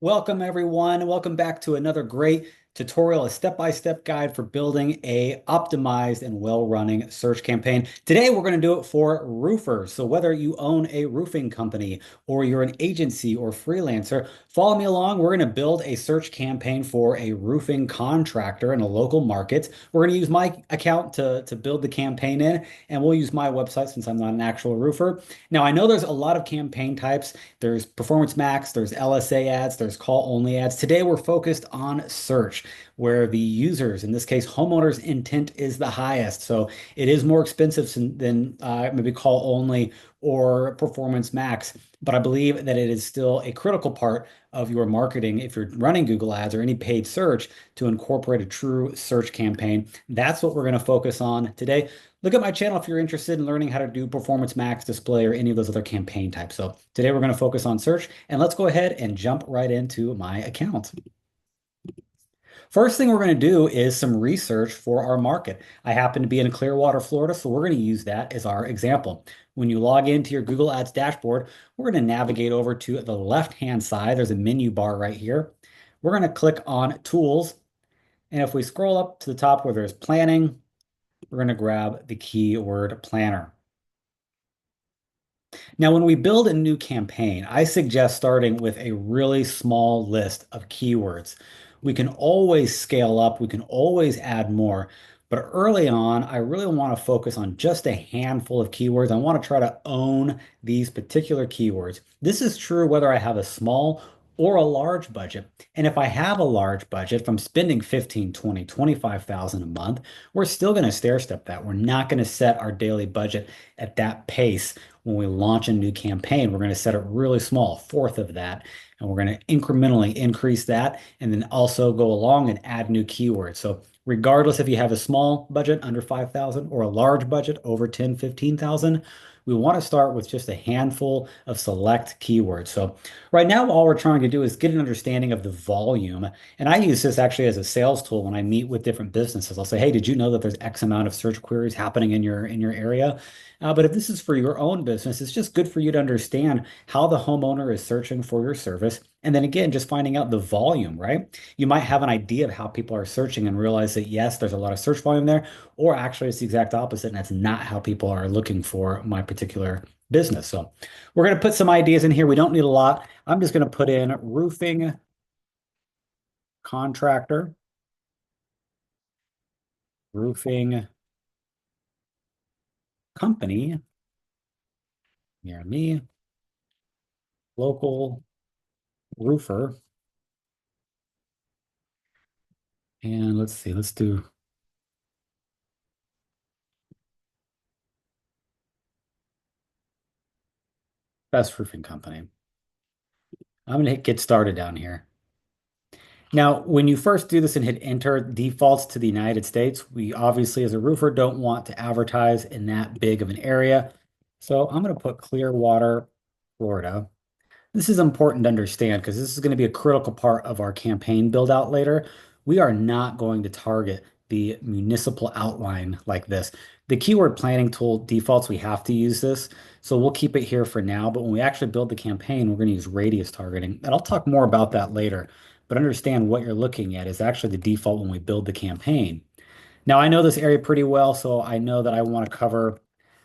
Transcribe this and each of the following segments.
Welcome everyone. Welcome back to another great tutorial, a step-by-step guide for building a optimized and well-running search campaign. Today we're going to do it for roofers. So whether you own a roofing company or you're an agency or freelancer, follow me along. We're going to build a search campaign for a roofing contractor in a local market. We're going to use my account to build the campaign in, and we'll use my website since I'm not an actual roofer. Now I know there's a lot of campaign types. There's Performance Max, there's LSA ads, there's call only ads. Today we're focused on search, where the users, in this case, homeowners' intent is the highest. So it is more expensive than maybe call only or Performance Max. But I believe that it is still a critical part of your marketing if you're running Google Ads or any paid search to incorporate a true search campaign. That's what we're going to focus on today. Look at my channel if you're interested in learning how to do Performance Max, display, or any of those other campaign types. So today we're going to focus on search, and let's go ahead and jump right into my account. First thing we're going to do is some research for our market. I happen to be in Clearwater, Florida, so we're going to use that as our example. When you log into your Google Ads dashboard, we're going to navigate over to the left-hand side. There's a menu bar right here. We're going to click on Tools, and if we scroll up to the top where there's Planning, we're going to grab the keyword planner. Now, when we build a new campaign, I suggest starting with a really small list of keywords. We can always scale up, we can always add more, but early on, I really want to focus on just a handful of keywords. I want to try to own these particular keywords. This is true whether I have a small or a large budget. And if I have a large budget, if I'm spending 15, 20, 25,000 a month, we're still going to stair step that. We're not going to set our daily budget at that pace when we launch a new campaign. We're going to set it really small, a fourth of that, and we're going to incrementally increase that and then also go along and add new keywords. So regardless if you have a small budget under 5,000 or a large budget over 10, 15,000, we want to start with just a handful of select keywords. So right now, all we're trying to do is get an understanding of the volume. And I use this actually as a sales tool when I meet with different businesses. I'll say, hey, did you know that there's X amount of search queries happening in your area? But if this is for your own business, it's just good for you to understand how the homeowner is searching for your service. And then again, just finding out the volume, right? You might have an idea of how people are searching and realize that yes, there's a lot of search volume there, or actually it's the exact opposite, and that's not how people are looking for my particular business. So we're going to put some ideas in here. We don't need a lot. I'm just going to put in roofing contractor, roofing company near me, local roofer. And let's see, let's do best roofing company. I'm going to hit get started down here. Now, when you first do this and hit enter, defaults to the United States. We obviously, as a roofer, don't want to advertise in that big of an area. So I'm going to put Clearwater, Florida. This is important to understand because this is going to be a critical part of our campaign build out later. We are not going to target the municipal outline like this. The keyword planning tool defaults, we have to use this. So we'll keep it here for now. But when we actually build the campaign, we're going to use radius targeting. And I'll talk more about that later. But understand what you're looking at is actually the default when we build the campaign. Now, I know this area pretty well, so I know that I want to cover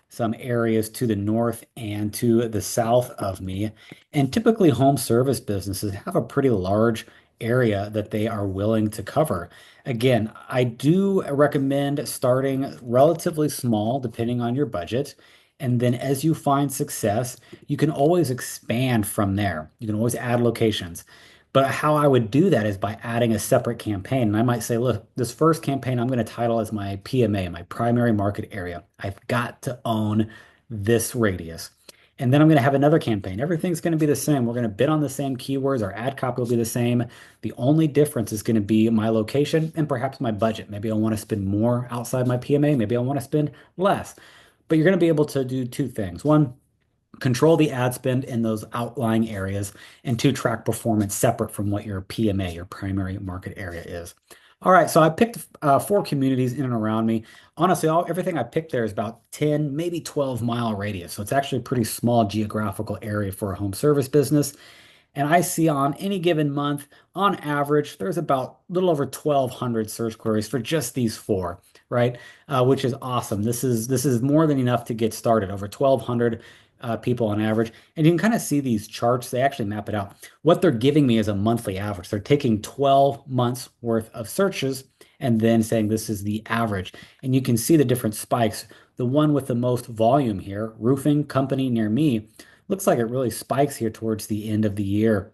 some areas to the north and to the south of me. And typically, home service businesses have a pretty large area that they are willing to cover. Again, I do recommend starting relatively small, depending on your budget. And then as you find success, you can always expand from there. You can always add locations. But how I would do that is by adding a separate campaign. And I might say, look, this first campaign I'm going to title as my PMA, my primary market area. I've got to own this radius. And then I'm going to have another campaign. Everything's going to be the same. We're going to bid on the same keywords. Our ad copy will be the same. The only difference is going to be my location and perhaps my budget. Maybe I want to spend more outside my PMA. Maybe I want to spend less. But you're going to be able to do two things. One, control the ad spend in those outlying areas, and two, track performance separate from what your PMA, your primary market area is. All right, so I picked four communities in and around me. Honestly, everything I picked there is about 10, maybe 12-mile radius. So it's actually a pretty small geographical area for a home service business. And I see on any given month, on average, there's about a little over 1,200 search queries for just these four, right? Which is awesome. This is more than enough to get started. Over 1,200 people on average, and you can kind of see these charts. They actually map it out. What they're giving me is a monthly average. They're taking 12 months worth of searches and then saying this is the average. And you can see the different spikes. The one with the most volume here, roofing company near me, looks like it really spikes here towards the end of the year,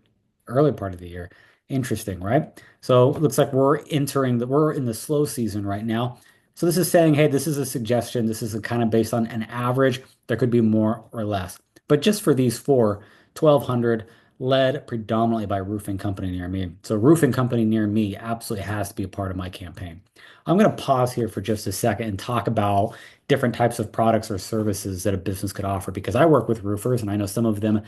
early part of the year. Interesting, right? So it looks like we're in the slow season right now. So this is saying, hey, this is a suggestion. This is a kind of based on an average. There could be more or less. But just for these four, 1,200 led predominantly by roofing company near me. So roofing company near me absolutely has to be a part of my campaign. I'm going to pause here for just a second and talk about different types of products or services that a business could offer because I work with roofers and I know some of them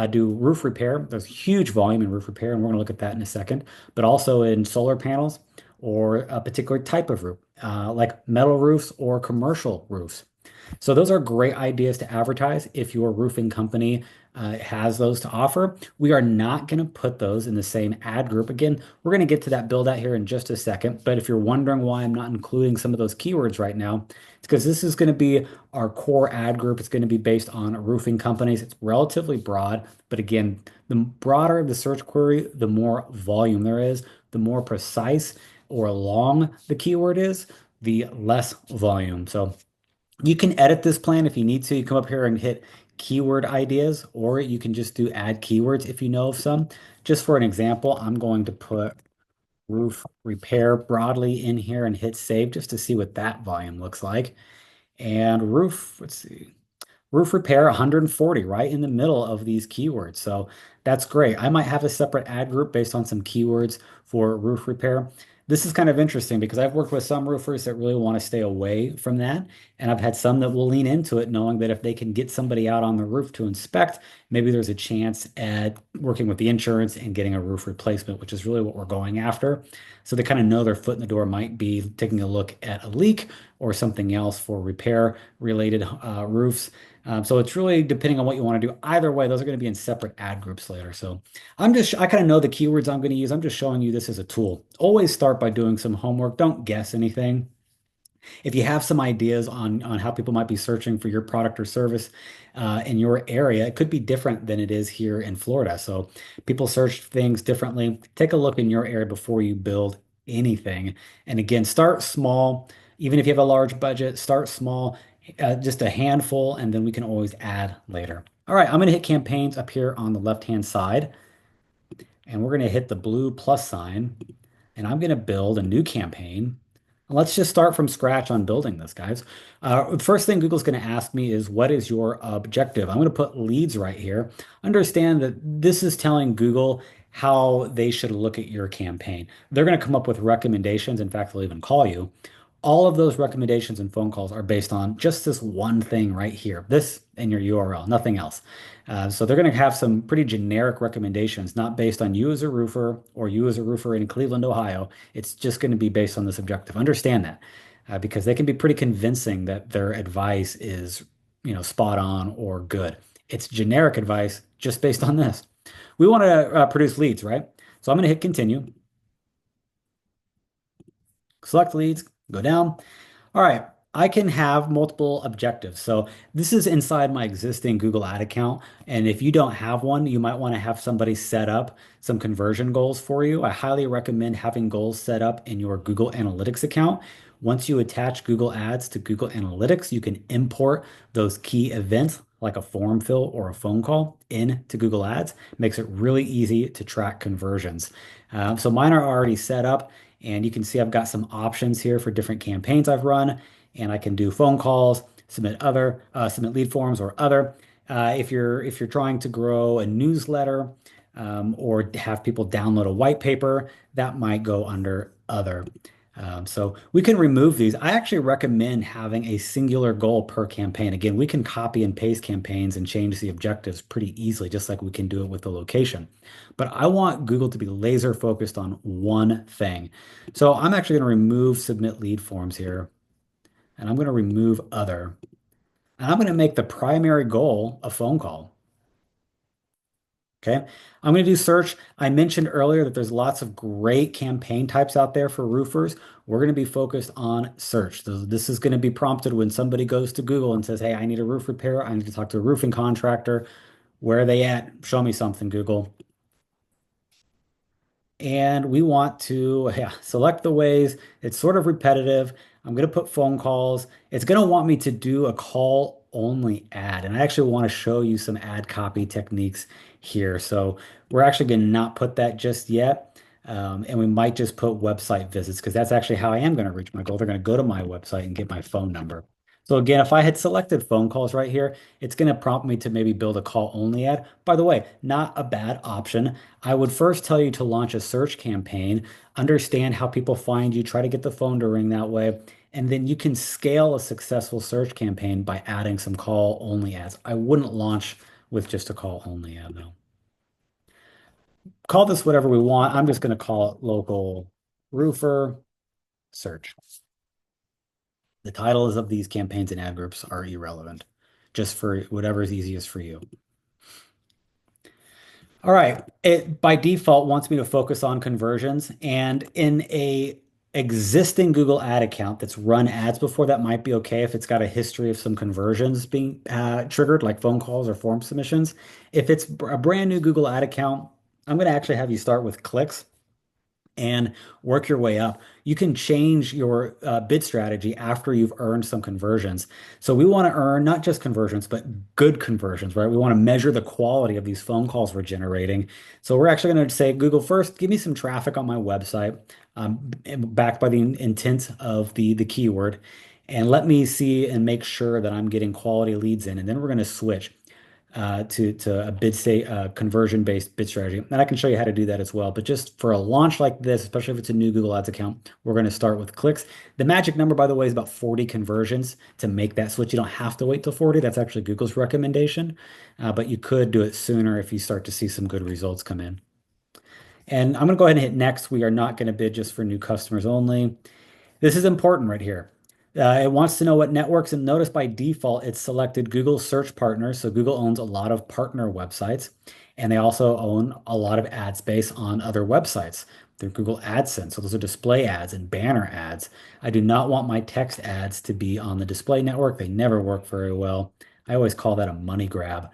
do roof repair. There's huge volume in roof repair, and we're going to look at that in a second, but also in solar panels or a particular type of roof, like metal roofs or commercial roofs. So those are great ideas to advertise if your roofing company has those to offer. We are not going to put those in the same ad group. Again, we're going to get to that build out here in just a second. But if you're wondering why I'm not including some of those keywords right now, it's because this is going to be our core ad group. It's going to be based on roofing companies. It's relatively broad. But again, the broader the search query, the more volume there is, the more precise or long the keyword is, the less volume. So you can edit this plan if you need to. You come up here and hit keyword ideas, or you can just do add keywords if you know of some. Just for an example, I'm going to put roof repair broadly in here and hit save just to see what that volume looks like. And roof, let's see. Roof repair 140 right in the middle of these keywords. So that's great. I might have a separate ad group based on some keywords for roof repair. This is kind of interesting because I've worked with some roofers that really want to stay away from that. And I've had some that will lean into it, knowing that if they can get somebody out on the roof to inspect, maybe there's a chance at working with the insurance and getting a roof replacement, which is really what we're going after. So they kind of know their foot in the door might be taking a look at a leak or something else for repair related roofs. So it's really depending on what you want to do. Either way, those are going to be in separate ad groups later. So I kind of know the keywords I'm going to use. I'm just showing you this as a tool. Always start by doing some homework. Don't guess anything. If you have some ideas on how people might be searching for your product or service in your area, it could be different than it is here in Florida. So people search things differently. Take a look in your area before you build anything. And again, start small. Even if you have a large budget, start small, just a handful, and then we can always add later. All right, I'm going to hit campaigns up here on the left-hand side, and we're going to hit the blue plus sign, and I'm going to build a new campaign. Let's just start from scratch on building this, guys. The first thing Google's going to ask me is, what is your objective? I'm going to put leads right here. Understand that this is telling Google how they should look at your campaign. They're going to come up with recommendations. In fact, they'll even call you. All of those recommendations and phone calls are based on just this one thing right here, this and your URL, nothing else. So they're going to have some pretty generic recommendations, not based on you as a roofer or you as a roofer in Cleveland, Ohio. It's just going to be based on this objective. Understand that because they can be pretty convincing that their advice is, spot on or good. It's generic advice just based on this. We want to produce leads, right? So I'm going to hit continue, select leads, go down. All right, I can have multiple objectives. So this is inside my existing Google Ad account. And if you don't have one, you might want to have somebody set up some conversion goals for you. I highly recommend having goals set up in your Google Analytics account. Once you attach Google Ads to Google Analytics, you can import those key events like a form fill or a phone call into Google Ads. Makes it really easy to track conversions. So mine are already set up. And you can see I've got some options here for different campaigns I've run, and I can do phone calls, submit lead forms or other. If you're trying to grow a newsletter or have people download a white paper, that might go under other. So we can remove these. I actually recommend having a singular goal per campaign. Again, we can copy and paste campaigns and change the objectives pretty easily, just like we can do it with the location. But I want Google to be laser focused on one thing. So I'm actually going to remove submit lead forms here, and I'm going to remove other. And I'm going to make the primary goal a phone call. Okay. I'm going to do search. I mentioned earlier that there's lots of great campaign types out there for roofers. We're going to be focused on search. So this is going to be prompted when somebody goes to Google and says, "Hey, I need a roof repair. I need to talk to a roofing contractor. Where are they at? Show me something, Google." And we want to, yeah, select the ways. It's sort of repetitive. I'm going to put phone calls. It's going to want me to do a call only ad. And I actually want to show you some ad copy techniques here. So we're actually going to not put that just yet. And we might just put website visits because that's actually how I am going to reach my goal. They're going to go to my website and get my phone number. So again, if I had selected phone calls right here, it's going to prompt me to maybe build a call only ad. By the way, not a bad option. I would first tell you to launch a search campaign, understand how people find you, try to get the phone to ring that way, and then you can scale a successful search campaign by adding some call only ads. I wouldn't launch with just a call only ad though. Call this whatever we want. I'm just going to call it local roofer search. The titles of these campaigns and ad groups are irrelevant, just for whatever is easiest for you. All right. It by default wants me to focus on conversions. And in a existing Google ad account that's run ads before, that might be okay if it's got a history of some conversions being triggered, like phone calls or form submissions. If it's a brand new Google ad account, I'm going to actually have you start with clicks and work your way up. You can change your bid strategy after you've earned some conversions. So we want to earn not just conversions, but good conversions, right? We want to measure the quality of these phone calls we're generating. So we're actually going to say, Google, first, give me some traffic on my website, backed by the intent of the keyword, and let me see and make sure that I'm getting quality leads in. And then we're going to switch to a bid state conversion based bid strategy. And I can show you how to do that as well. But just for a launch like this, especially if it's a new Google Ads account, we're going to start with clicks. The magic number, by the way, is about 40 conversions to make that switch. You don't have to wait till 40. That's actually Google's recommendation. But you could do it sooner if you start to see some good results come in. And I'm going to go ahead and hit next. We are not going to bid just for new customers only. This is important right here. It wants to know what networks, and notice by default, it's selected Google Search Partners. So Google owns a lot of partner websites, and they also own a lot of ad space on other websites through Google AdSense. So those are display ads and banner ads. I do not want my text ads to be on the display network. They never work very well. I always call that a money grab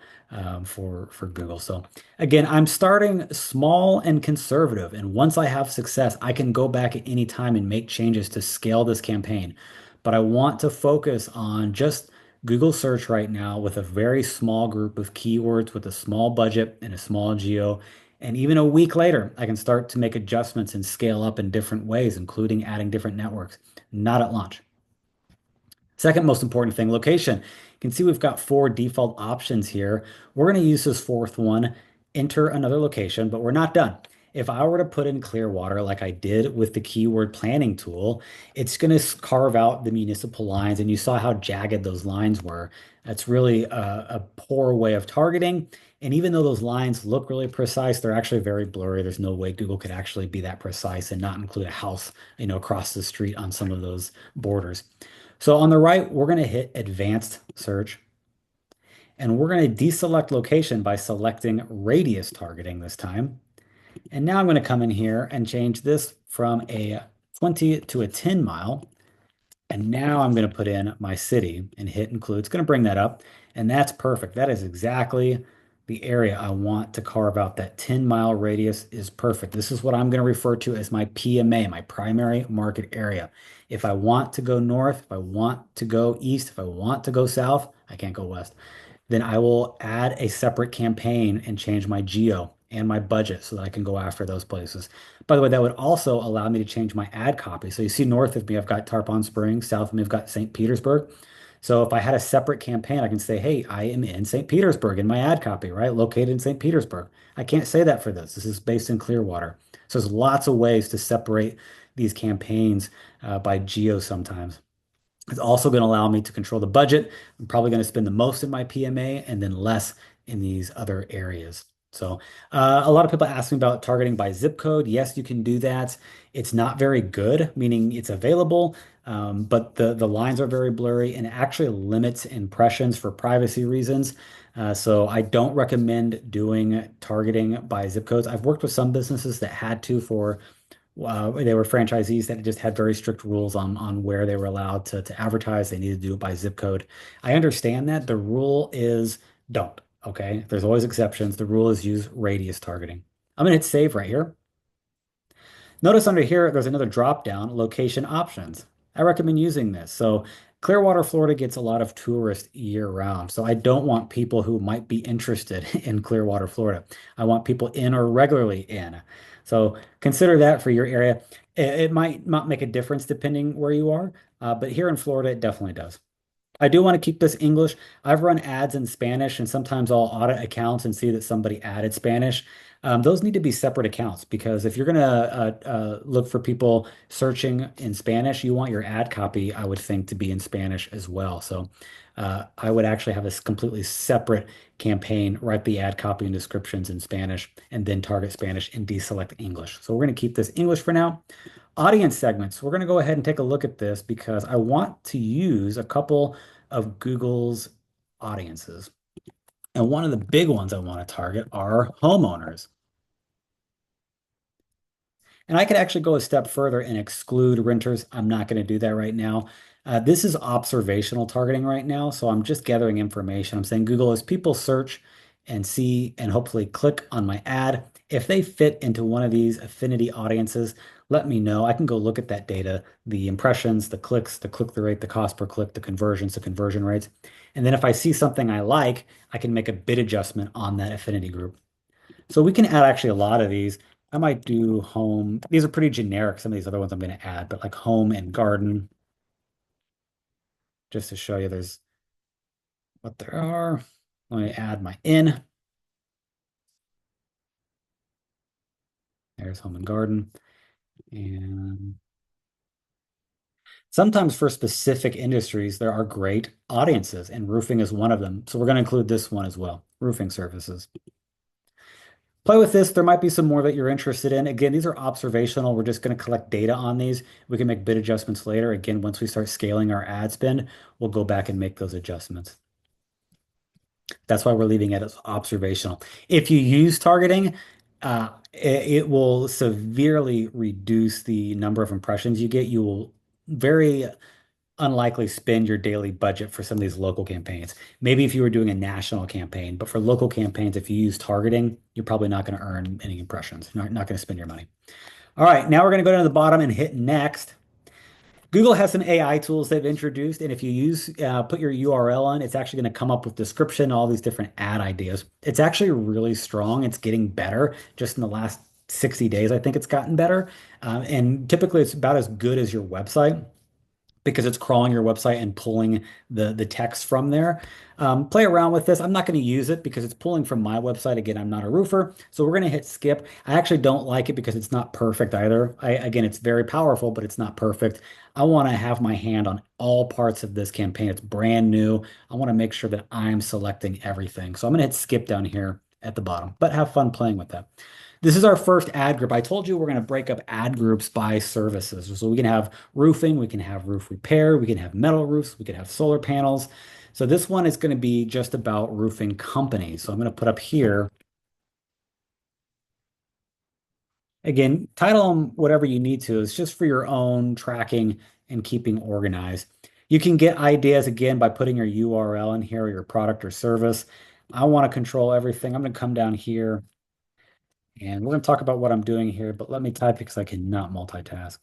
for Google. So again, I'm starting small and conservative, and once I have success, I can go back at any time and make changes to scale this campaign. But I want to focus on just Google search right now with a very small group of keywords with a small budget and a small geo. And even a week later, I can start to make adjustments and scale up in different ways, including adding different networks, not at launch. Second most important thing, location. You can see we've got four default options here. We're going to use this fourth one, enter another location, but we're not done. If I were to put in Clearwater like I did with the keyword planning tool, it's going to carve out the municipal lines, and you saw how jagged those lines were. That's really a poor way of targeting. And even though those lines look really precise, they're actually very blurry. There's no way Google could actually be that precise and not include a house, across the street on some of those borders. So on the right, we're going to hit advanced search, and we're going to deselect location by selecting radius targeting this time. And now I'm going to come in here and change this from a 20 to a 10 mile. And now I'm going to put in my city and hit include. It's going to bring that up. And that's perfect. That is exactly the area I want to carve out. That 10-mile radius is perfect. This is what I'm going to refer to as my PMA, my primary market area. If I want to go north, if I want to go east, if I want to go south, I can't go west, then I will add a separate campaign and change my geo and my budget so that I can go after those places. By the way, that would also allow me to change my ad copy. So you see north of me, I've got Tarpon Springs, south of me, I've got St. Petersburg. So if I had a separate campaign, I can say, hey, I am in St. Petersburg in my ad copy, right? Located in St. Petersburg. I can't say that for this. This is based in Clearwater. So there's lots of ways to separate these campaigns by geo sometimes. It's also going to allow me to control the budget. I'm probably going to spend the most in my PMA and then less in these other areas. So a lot of people ask me about targeting by zip code. Yes, you can do that. It's not very good, meaning it's available, but the lines are very blurry and it actually limits impressions for privacy reasons. So I don't recommend doing targeting by zip codes. I've worked with some businesses that had to for they were franchisees that just had very strict rules on where they were allowed to advertise. They needed to do it by zip code. I understand that. The rule is don't. Okay. There's always exceptions. The rule is use radius targeting. I'm gonna hit save right here. Notice under here, there's another drop down, location options. I recommend using this. So Clearwater, Florida gets a lot of tourists year round. So I don't want people who might be interested in Clearwater, Florida. I want people in or regularly in. So consider that for your area. It might not make a difference depending where you are, but here in Florida, it definitely does. I do want to keep this English. I've run ads in Spanish, and sometimes I'll audit accounts and see that somebody added Spanish. Those need to be separate accounts because if you're going to look for people searching in Spanish, you want your ad copy, I would think, to be in Spanish as well. So I would actually have this completely separate campaign, write the ad copy and descriptions in Spanish, and then target Spanish and deselect English. So we're going to keep this English for now. Audience segments. We're going to go ahead and take a look at this because I want to use a couple of Google's audiences. And one of the big ones I want to target are homeowners. And I could actually go a step further and exclude renters. I'm not going to do that right now. This is observational targeting right now. So I'm just gathering information. I'm saying, Google, as people search and see and hopefully click on my ad, if they fit into one of these affinity audiences, let me know. I can go look at that data, the impressions, the clicks, the click-through rate, the cost per click, the conversions, the conversion rates. And then if I see something I like, I can make a bid adjustment on that affinity group. So we can add actually a lot of these. I might do home. These are pretty generic. Some of these other ones I'm going to add, but like home and garden, just to show you there's what there are. Let me add my in. There's home and garden. And sometimes for specific industries, there are great audiences, and roofing is one of them. So we're going to include this one as well, roofing services. Play with this. There might be some more that you're interested in. Again, these are observational. We're just going to collect data on these. We can make bid adjustments later. Again, once we start scaling our ad spend, we'll go back and make those adjustments. That's why we're leaving it as observational. If you use targeting, it will severely reduce the number of impressions you get. You will very unlikely spend your daily budget for some of these local campaigns. Maybe if you were doing a national campaign, but for local campaigns, if you use targeting, you're probably not going to earn any impressions. You're not going to spend your money. All right, now we're going to go down to the bottom and hit next. Google has some AI tools they've introduced, and if you use put your URL on, it's actually going to come up with description, all these different ad ideas. It's actually really strong. It's getting better. Just in the last 60 days, I think it's gotten better. And typically, it's about as good as your website because it's crawling your website and pulling the text from there. Play around with this. I'm not going to use it because it's pulling from my website. Again, I'm not a roofer, so we're going to hit skip. I actually don't like it because it's not perfect either. Again, it's very powerful, but it's not perfect. I want to have my hand on all parts of this campaign. It's brand new. I want to make sure that I'm selecting everything. So I'm going to hit skip down here at the bottom, but have fun playing with that. This is our first ad group. I told you we're going to break up ad groups by services. So we can have roofing, we can have roof repair, we can have metal roofs, we can have solar panels. So this one is going to be just about roofing companies. So I'm going to put up here, again, title them whatever you need to. It's just for your own tracking and keeping organized. You can get ideas again by putting your URL in here, or your product or service. I want to control everything. I'm going to come down here. And we're going to talk about what I'm doing here, but let me type it because I cannot multitask.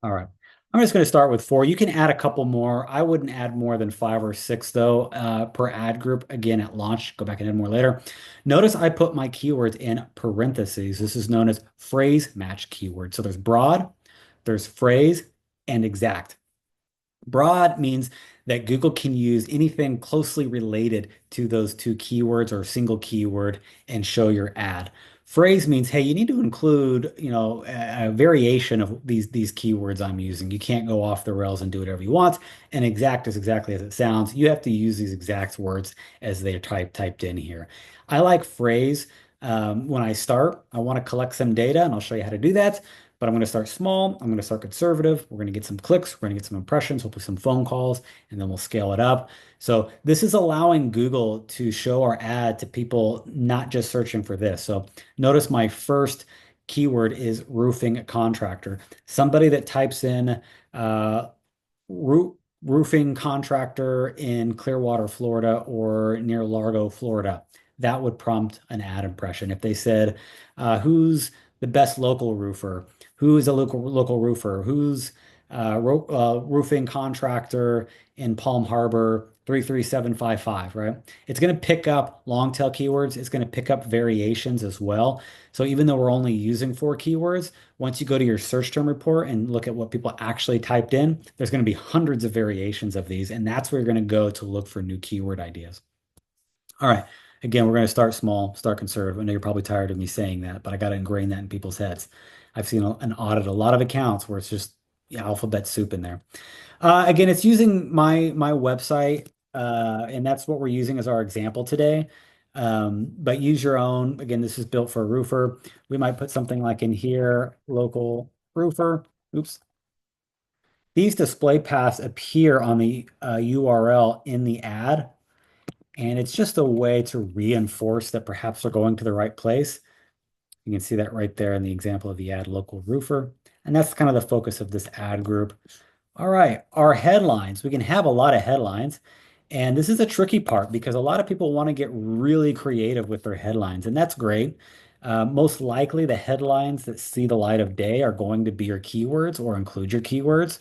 All right. I'm just going to start with four. You can add a couple more. I wouldn't add more than five or six, though, per ad group. Again, at launch, go back and add more later. Notice I put my keywords in parentheses. This is known as phrase match keywords. So there's broad, there's phrase, and exact. Broad means that Google can use anything closely related to those two keywords or single keyword and show your ad. Phrase means, hey, you need to include, a variation of these keywords I'm using. You can't go off the rails and do whatever you want. And exact is exactly as it sounds. You have to use these exact words as they're typed in here. I like phrase. When I start, I want to collect some data, and I'll show you how to do that. But I'm going to start small. I'm going to start conservative. We're going to get some clicks. We're going to get some impressions, hopefully some phone calls, and then we'll scale it up. So this is allowing Google to show our ad to people not just searching for this. So notice my first keyword is roofing contractor. Somebody that types in uh, roofing contractor in Clearwater, Florida, or near Largo, Florida, that would prompt an ad impression. If they said, who's the best local roofer? Who's a local roofer? Who's roofing contractor in Palm Harbor 33755, right? It's going to pick up long tail keywords. It's going to pick up variations as well. So even though we're only using four keywords, once you go to your search term report and look at what people actually typed in, there's going to be hundreds of variations of these, and that's where you're going to go to look for new keyword ideas. All right. Again, we're going to start small, start conservative. I know you're probably tired of me saying that, but I got to ingrain that in people's heads. I've seen an audit a lot of accounts where it's just alphabet soup in there. Again, it's using my website, and that's what we're using as our example today. But use your own. Again, this is built for a roofer. We might put something like in here, local roofer. Oops. These display paths appear on the URL in the ad, and it's just a way to reinforce that perhaps they're going to the right place. You can see that right there in the example of the ad, local roofer. And that's kind of the focus of this ad group. All right, our headlines. We can have a lot of headlines. And this is a tricky part because a lot of people want to get really creative with their headlines, and that's great. Most likely, the headlines that see the light of day are going to be your keywords or include your keywords.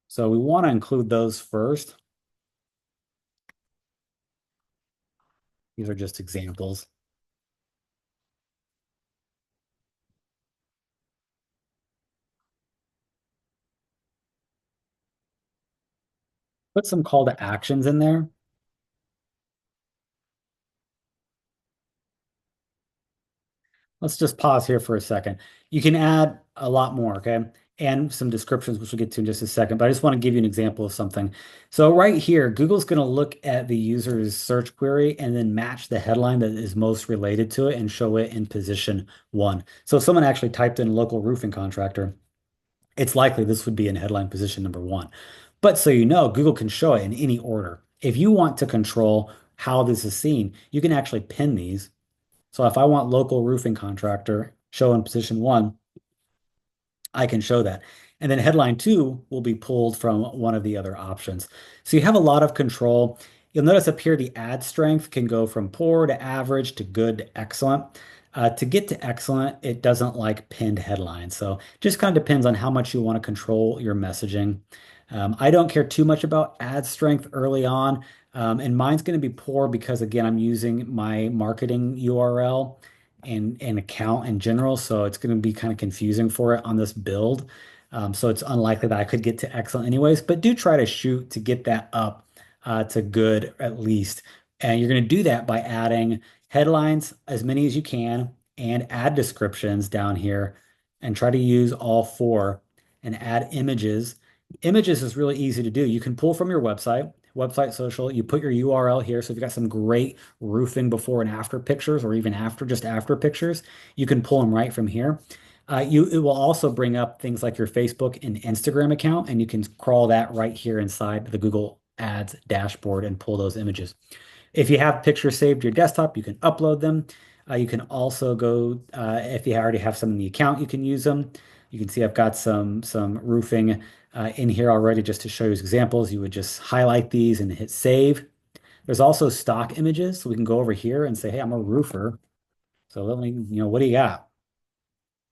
So we want to include those first. These are just examples. Put some call to actions in there. Let's just pause here for a second. You can add a lot more, okay? And some descriptions, which we'll get to in just a second, but I just want to give you an example of something. So right here, Google's going to look at the user's search query and then match the headline that is most related to it and show it in position one. So if someone actually typed in local roofing contractor, it's likely this would be in headline position number one. But so you know, Google can show it in any order. If you want to control how this is seen, you can actually pin these. So if I want local roofing contractor show in position one, I can show that. And then headline two will be pulled from one of the other options. So you have a lot of control. You'll notice up here the ad strength can go from poor to average to good to excellent. To get to excellent, it doesn't like pinned headlines. So just kind of depends on how much you want to control your messaging. I don't care too much about ad strength early on. And mine's going to be poor because, again, I'm using my marketing URL and account in general. So it's going to be kind of confusing for it on this build. So it's unlikely that I could get to excellent anyways, but do try to shoot to get that up to good at least. And you're going to do that by adding headlines, as many as you can, and ad descriptions down here, and try to use all four and add images. Images is really easy to do. You can pull from your website social. You put your URL here. So if you've got some great roofing before and after pictures, or even after, just after pictures, you can pull them right from here. It will also bring up things like your Facebook and Instagram account, and you can crawl that right here inside the Google Ads dashboard and pull those images. If you have pictures saved to your desktop, you can upload them. You can also go, if you already have some in the account, you can use them. You can see I've got some roofing in here already just to show you examples. You would just highlight these and hit save. There's also stock images, so we can go over here and say, hey, I'm a roofer. So let me, what do you got?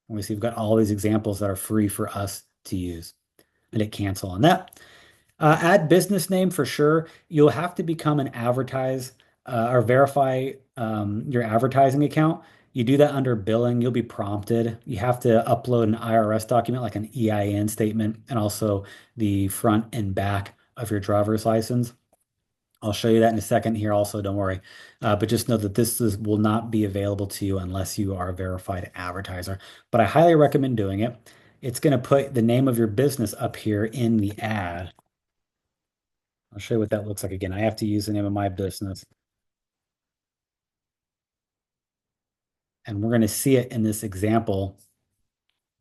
And we see we've got all these examples that are free for us to use. And hit cancel on that. Add business name for sure. You'll have to become an advertise or verify your advertising account. You do that under billing. You'll be prompted. You have to upload an IRS document like an EIN statement and also the front and back of your driver's license. I'll show you that in a second here also, don't worry. But just know that will not be available to you unless you are a verified advertiser. But I highly recommend doing it. It's going to put the name of your business up here in the ad. I'll show you what that looks like again. I have to use the name of my business, and we're going to see it in this example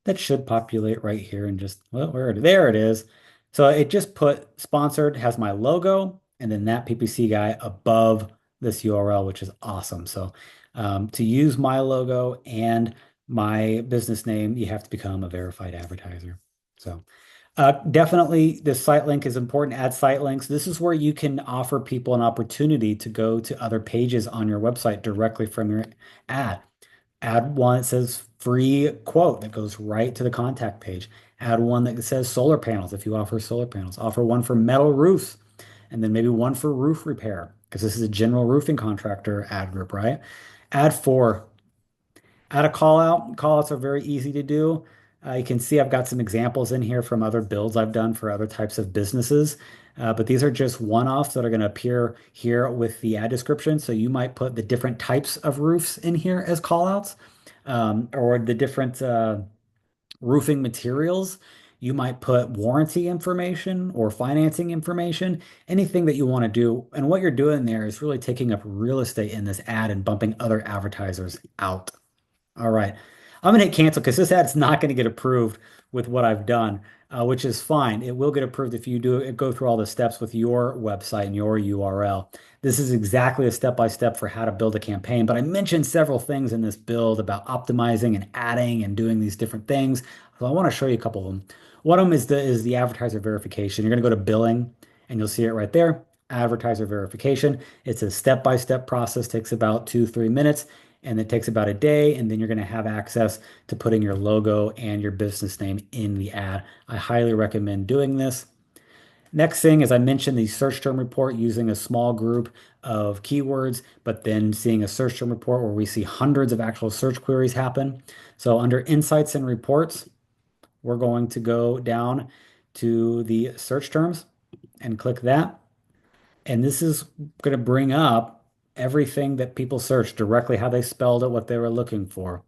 that should populate right here and just, well, there it is. So it just put sponsored, has my logo, and then that PPC guy above this URL, which is awesome. So to use my logo and my business name, you have to become a verified advertiser. So definitely the site link is important. Add site links. This is where you can offer people an opportunity to go to other pages on your website directly from your ad. Add one that says free quote that goes right to the contact page. Add one that says solar panels if you offer solar panels. Offer one for metal roofs, and then maybe one for roof repair because this is a general roofing contractor ad group, right? Add four. Add a call out. Call outs are very easy to do. You can see I've got some examples in here from other builds I've done for other types of businesses. But these are just one-offs that are going to appear here with the ad description. So you might put the different types of roofs in here as call outs, or the different roofing materials. You might put warranty information or financing information, anything that you want to do. And what you're doing there is really taking up real estate in this ad and bumping other advertisers out. All right. I'm going to hit cancel because this ad's not going to get approved with what I've done, which is fine. It will get approved if you do go through all the steps with your website and your URL. This is exactly a step-by-step for how to build a campaign, but I mentioned several things in this build about optimizing and adding and doing these different things. So I want to show you a couple of them. One of them is the advertiser verification. You're going to go to billing and you'll see it right there. Advertiser verification. It's a step-by-step process, takes about 2-3 minutes and it takes about a day, and then you're going to have access to putting your logo and your business name in the ad. I highly recommend doing this. Next thing, as I mentioned, the search term report using a small group of keywords, but then seeing a search term report where we see hundreds of actual search queries happen. So under insights and reports, we're going to go down to the search terms and click that. And this is going to bring up everything that people searched directly, how they spelled it, what they were looking for.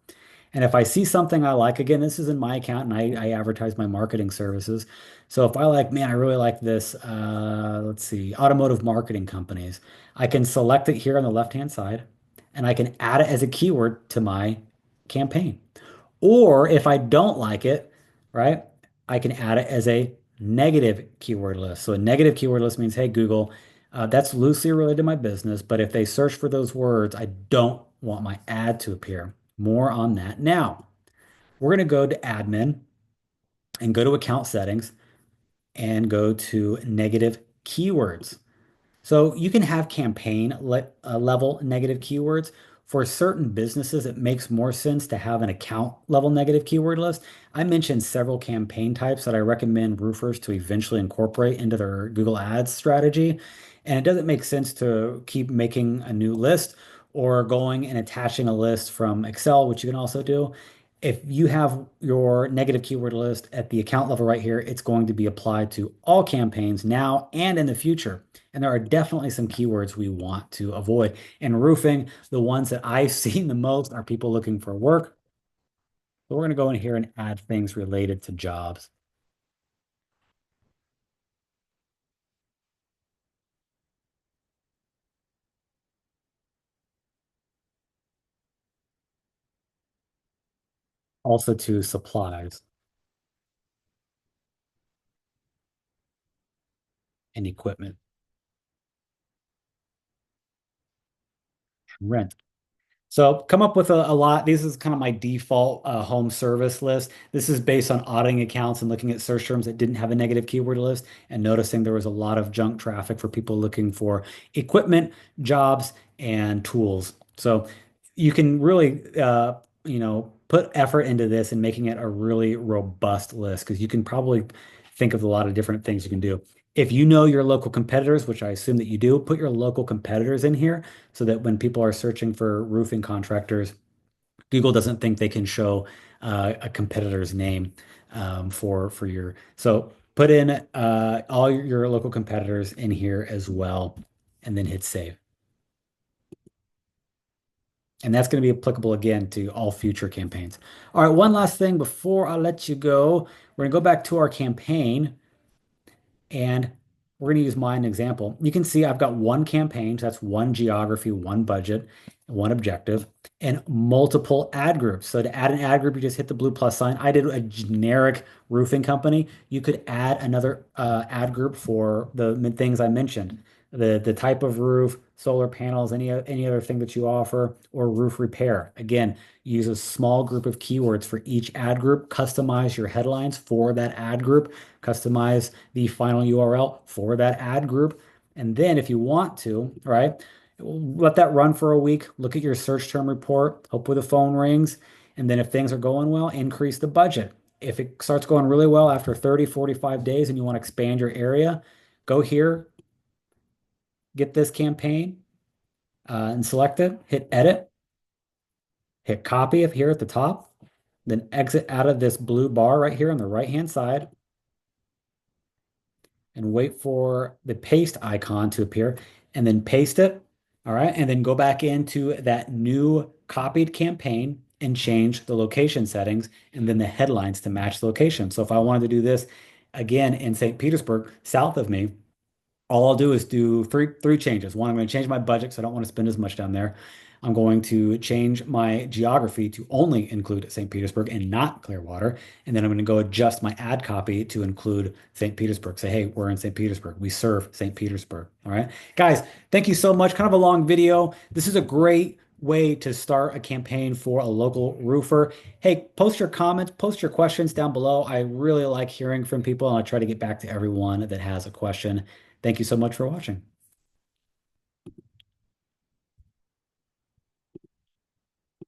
And if I see something I like, again, this is in my account and I advertise my marketing services. So if I like, man, I really like this, let's see, automotive marketing companies, I can select it here on the left-hand side and I can add it as a keyword to my campaign. Or if I don't like it, right, I can add it as a negative keyword list. So a negative keyword list means, hey, Google, that's loosely related to my business, but if they search for those words, I don't want my ad to appear. More on that. Now, we're going to go to admin and go to account settings and go to negative keywords. So you can have campaign level negative keywords. For certain businesses, it makes more sense to have an account level negative keyword list. I mentioned several campaign types that I recommend roofers to eventually incorporate into their Google Ads strategy. And it doesn't make sense to keep making a new list or going and attaching a list from Excel, which you can also do. If you have your negative keyword list at the account level right here, it's going to be applied to all campaigns now and in the future. And there are definitely some keywords we want to avoid. In roofing, the ones that I've seen the most are people looking for work. So we're going to go in here and add things related to jobs. Also to supplies and equipment, rent. So come up with a lot. This is kind of my default home service list. This is based on auditing accounts and looking at search terms that didn't have a negative keyword list and noticing there was a lot of junk traffic for people looking for equipment, jobs, and tools. So you can really, put effort into this and making it a really robust list because you can probably think of a lot of different things you can do. If you know your local competitors, which I assume that you do, put your local competitors in here so that when people are searching for roofing contractors, Google doesn't think they can show a competitor's name for your. So put in all your local competitors in here as well. and then hit save. And that's going to be applicable again to all future campaigns. All right, one last thing before I let you go. We're going to go back to our campaign and we're going to use mine example. You can see I've got one campaign, so that's one geography, one budget, one objective, and multiple ad groups. So to add an ad group, you just hit the blue plus sign. I did a generic roofing company. You could add another ad group for the things I mentioned, the type of roof, solar panels, any other thing that you offer, or roof repair. Again, use a small group of keywords for each ad group. Customize your headlines for that ad group. Customize the final URL for that ad group. And then if you want to, right, let that run for a week. Look at your search term report. Hopefully the phone rings. And then if things are going well, increase the budget. If it starts going really well after 30, 45 days and you want to expand your area, go here, get this campaign and select it, hit edit, hit copy if here at the top, then exit out of this blue bar right here on the right-hand side and wait for the paste icon to appear and then paste it. All right. And then go back into that new copied campaign and change the location settings and then the headlines to match the location. So if I wanted to do this again in St. Petersburg, south of me, all I'll do is do three changes. One, I'm going to change my budget because I don't want to spend as much down there. I'm going to change my geography to only include St. Petersburg and not Clearwater. And then I'm going to go adjust my ad copy to include St. Petersburg. Say, hey, we're in St. Petersburg. We serve St. Petersburg. All right. Guys, thank you so much. Kind of a long video. This is a great way to start a campaign for a local roofer. Hey, post your comments, post your questions down below. I really like hearing from people, and I'll try to get back to everyone that has a question. Thank you so much for watching.